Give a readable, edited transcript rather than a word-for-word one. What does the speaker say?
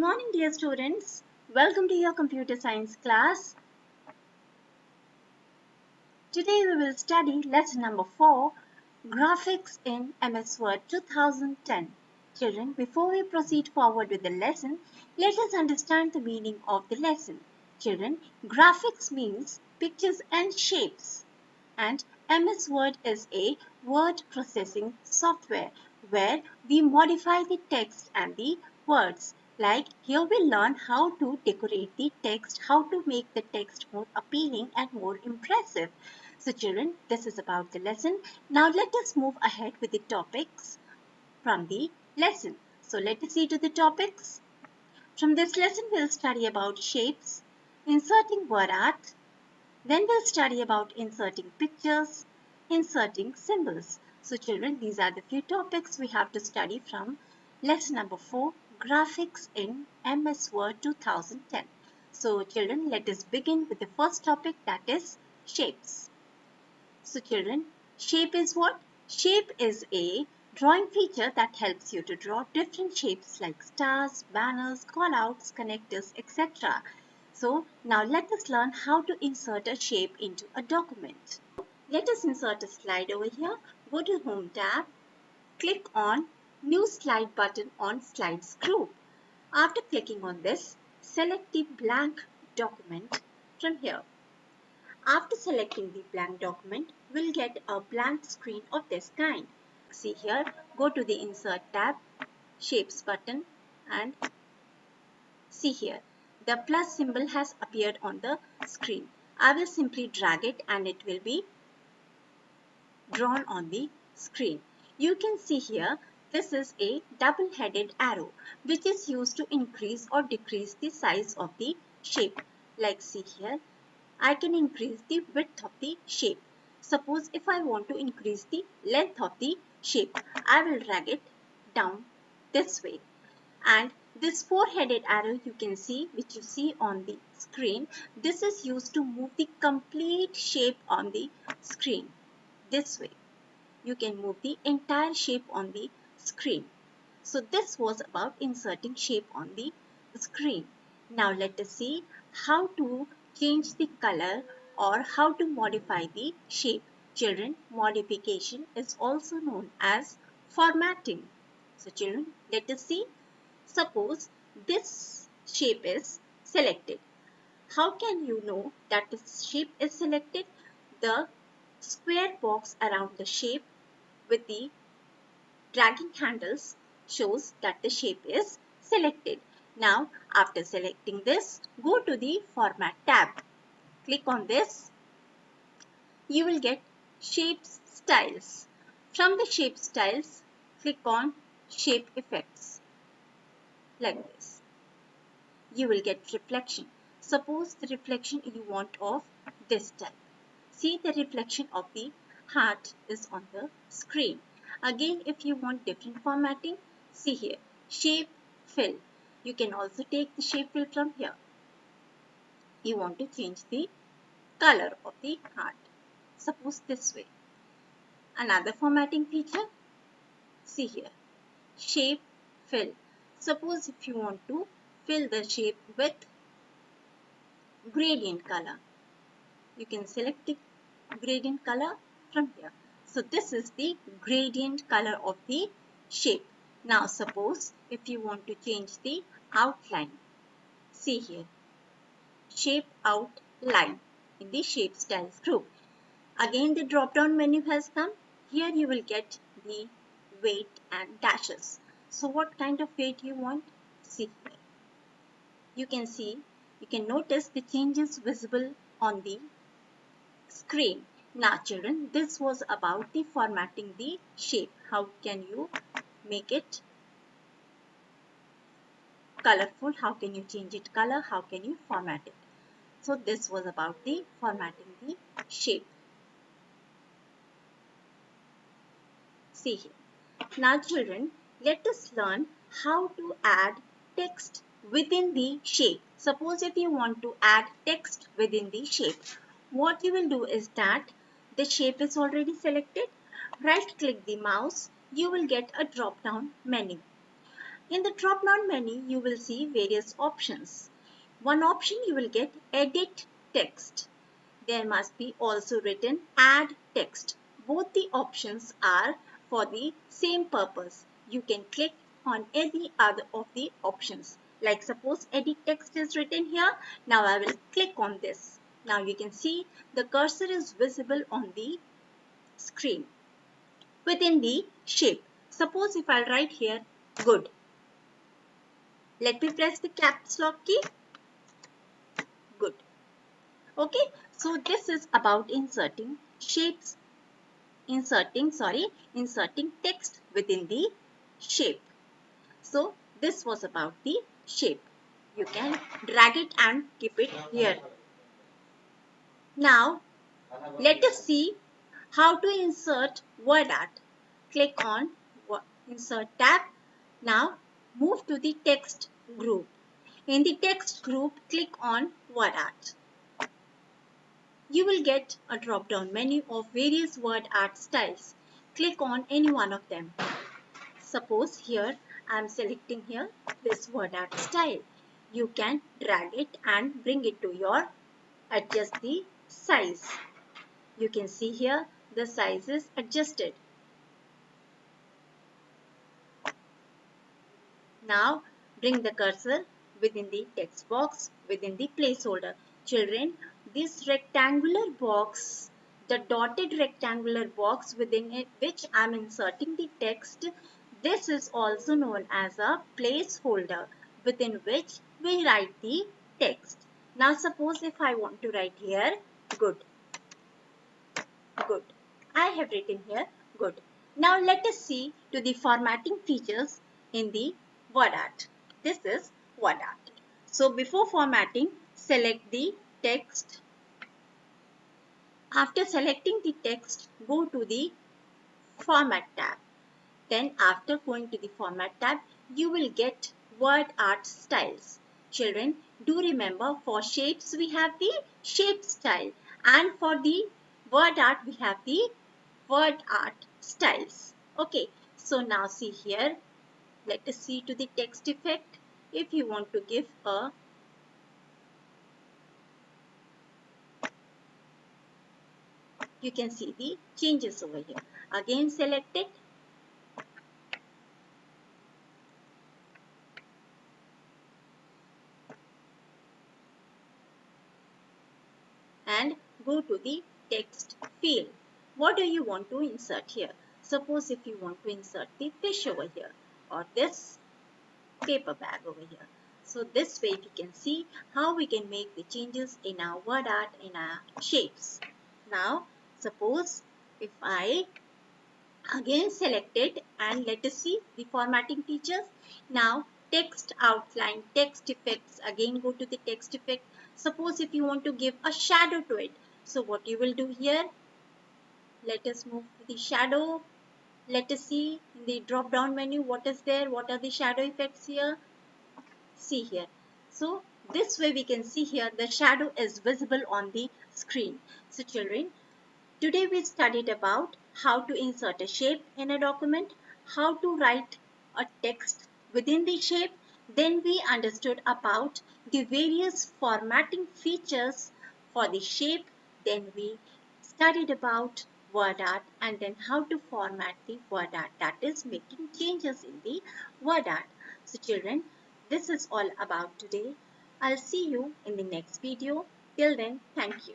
Morning, dear students. Welcome to your computer science class. Today we will study lesson number 4, Graphics in MS Word 2010. Children, before we proceed forward with the lesson, let us understand the meaning of the lesson. Children, graphics means pictures and shapes. And MS Word is a word processing software where we modify the text and the words. Like here we learn how to decorate the text, how to make the text more appealing and more impressive. So children, this is about the lesson. Now let us move ahead with the topics from the lesson. So let us see to the topics. From this lesson we'll study about shapes, inserting word art, then we'll study about inserting pictures, inserting symbols. So children, these are the few topics we have to study from lesson number 4, Graphics in MS Word 2010. So children, let us begin with the first topic, that is shapes. So children, shape is what? Shape is a drawing feature that helps you to draw different shapes like stars, banners, callouts, connectors, etc. So now let us learn how to insert a shape into a document. Let us insert a slide over here. Go to Home tab, click on New Slide button on Slides group. After clicking on this, select the blank document from here. After selecting the blank document, we'll get a blank screen of this kind. See here, go to the Insert tab, Shapes button, and see here, the plus symbol has appeared on the screen. I will simply drag it and it will be drawn on the screen. You can see here, this is a double-headed arrow which is used to increase or decrease the size of the shape. Like see here, I can increase the width of the shape. Suppose if I want to increase the length of the shape, I will drag it down this way. And this four-headed arrow you can see, which you see on the screen, this is used to move the complete shape on the screen this way. You can move the entire shape on the screen. So this was about inserting shape on the screen. Now let us see how to change the color or how to modify the shape. Children, modification is also known as formatting. So children, let us see. Suppose this shape is selected. How can you know that the shape is selected? The square box around the shape with the dragging handles shows that the shape is selected. Now, after selecting this, go to the Format tab. Click on this. You will get Shapes Styles. From the Shape Styles, click on Shape Effects. Like this. You will get reflection. Suppose the reflection you want of this type. See the reflection of the heart is on the screen. Again, if you want different formatting, see here, shape fill. You can also take the shape fill from here. You want to change the color of the heart. Suppose this way. Another formatting feature, see here, shape fill. Suppose if you want to fill the shape with gradient color, you can select the gradient color from here. So this is the gradient color of the shape. Now suppose if you want to change the outline, see here, shape outline in the shape styles group. Again the drop down menu has come. Here you will get the weight and dashes. So what kind of weight you want? See here. You can notice the changes visible on the screen. Now children, this was about the formatting the shape. How can you make it colorful? How can you change it color? How can you format it? So this was about the formatting the shape. See here. Now children, let us learn how to add text within the shape. Suppose if you want to add text within the shape, what you will do is that the shape is already selected. Right click the mouse, you will get a drop down menu. In the drop down menu, you will see various options. One option you will get edit text. There must be also written add text. Both the options are for the same purpose. You can click on any other of the options. Like suppose edit text is written here. Now I will click on this. Now you can see the cursor is visible on the screen within the shape. Suppose if I write here good. Let me press the caps lock key. Good. Okay. So this is about inserting text within the shape. So this was about the shape. You can drag it and keep it here. Now let us see how to insert word art. Click on insert tab. Now move to the text group. In the text group, click on word art. You will get a drop down menu of various word art styles. Click on any one of them. Suppose here I am selecting here this word art style. You can drag it and bring it to your adjust the size. You can see here the size is adjusted. Now bring the cursor within the text box within the placeholder. Children, this rectangular box, the dotted rectangular box within it which I am inserting the text, this is also known as a placeholder within which we write the text. Now suppose if I want to write here good. Good. I have written here good. Now let us see to the formatting features in the word art. This is word art. So before formatting, select the text. After selecting the text, go to the format tab. Then after going to the format tab, you will get word art styles. Children, do remember for shapes we have the shape style and for the word art we have the word art styles. Okay, so now see here, let us see to the text effect. If you want to give a you can see the changes over here. Again select it. And go to the text field. What do you want to insert here? Suppose if you want to insert the fish over here or this paper bag over here. So this way we can see how we can make the changes in our word art in our shapes. Now suppose if I again select it and let us see the formatting features. Now text outline, text effects, again go to the text effect. Suppose if you want to give a shadow to it. So what you will do here, let us move to the shadow. Let us see in the drop down menu what is there, what are the shadow effects here. See here. So this way we can see here the shadow is visible on the screen. So children, today we studied about how to insert a shape in a document, how to write a text within the shape. Then we understood about the various formatting features for the shape. Then we studied about word art and then how to format the word art, that is making changes in the word art. So children, this is all about today. I'll see you in the next video. Till then, thank you.